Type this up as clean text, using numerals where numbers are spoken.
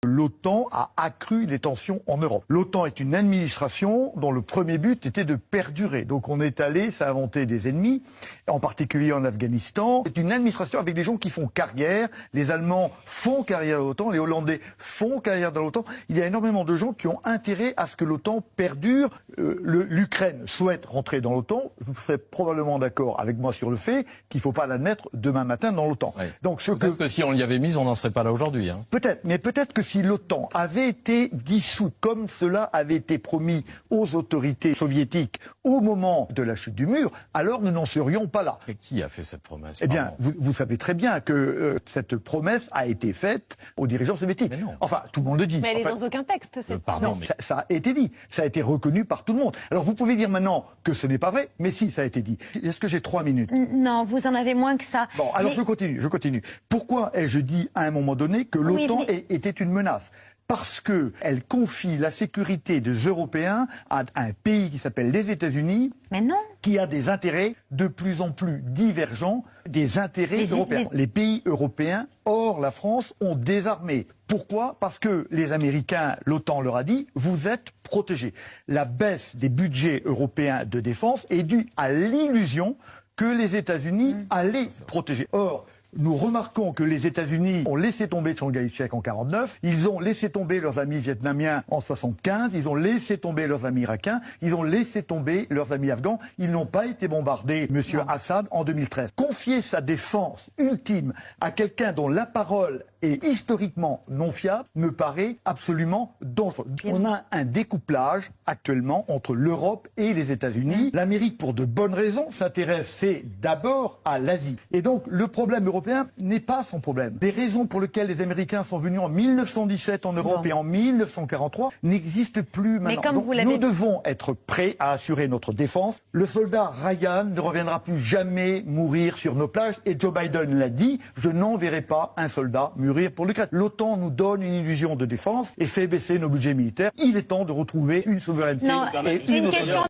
L'OTAN a accru les tensions en Europe. L'OTAN est une administration dont le premier but était de perdurer. Donc on est allé s'inventer des ennemis, en particulier en Afghanistan. C'est une administration avec des gens qui font carrière. Les Allemands font carrière dans l'OTAN, les Hollandais font carrière dans l'OTAN. Il y a énormément de gens qui ont intérêt à ce que l'OTAN perdure. L'Ukraine souhaite rentrer dans l'OTAN. Vous serez probablement d'accord avec moi sur le fait qu'il ne faut pas l'admettre demain matin dans l'OTAN. Oui. Donc peut-être que si on l'y avait mise, on n'en serait pas là aujourd'hui. Hein. Peut-être, mais peut-être que si l'OTAN avait été dissous comme cela avait été promis aux autorités soviétiques au moment de la chute du mur, alors nous n'en serions pas là. Et qui a fait cette promesse? Eh bien, vous savez très bien que cette promesse a été faite aux dirigeants soviétiques. Mais non. Enfin, tout le monde le dit. Mais elle est dans aucun texte, cette pardon, promesse. mais... Ça a été dit, ça a été reconnu par tout le monde. Alors vous pouvez dire maintenant que ce n'est pas vrai, mais si, ça a été dit. Est-ce que j'ai 3 minutes? Non, vous en avez moins que ça. Bon, alors mais... je continue. Pourquoi ai-je dit à un moment donné que l'OTAN était une menace? Parce qu'elle confie la sécurité des Européens à un pays qui s'appelle les États-Unis, Mais non. qui a des intérêts de plus en plus divergents des intérêts européens. Les pays européens, hors la France, ont désarmé. Pourquoi? Parce que les Américains, l'OTAN leur a dit, vous êtes protégés. La baisse des budgets européens de défense est due à l'illusion que les États-Unis allaient protéger. Or, nous remarquons que les États-Unis ont laissé tomber Chiang-Kai-shek en 49, ils ont laissé tomber leurs amis vietnamiens en 75, ils ont laissé tomber leurs amis irakiens, ils ont laissé tomber leurs amis afghans, ils n'ont pas été bombardés, monsieur Assad, en 2013. Confier sa défense ultime à quelqu'un dont la parole est historiquement non fiable me paraît absolument dangereux. On a un découplage actuellement entre l'Europe et les États-Unis. L'Amérique, pour de bonnes raisons, s'intéresse d'abord à l'Asie. Et donc le problème européen n'est pas son problème. Les raisons pour lesquelles les Américains sont venus en 1917 en Europe et en 1943 n'existent plus maintenant. Mais comme donc, vous l'avez... Nous devons être prêts à assurer notre défense. Le soldat Ryan ne reviendra plus jamais mourir sur nos plages. Et Joe Biden l'a dit, je n'enverrai pas un soldat mourir pour l'Ukraine. L'OTAN nous donne une illusion de défense et fait baisser nos budgets militaires. Il est temps de retrouver une souveraineté. Non, et une question.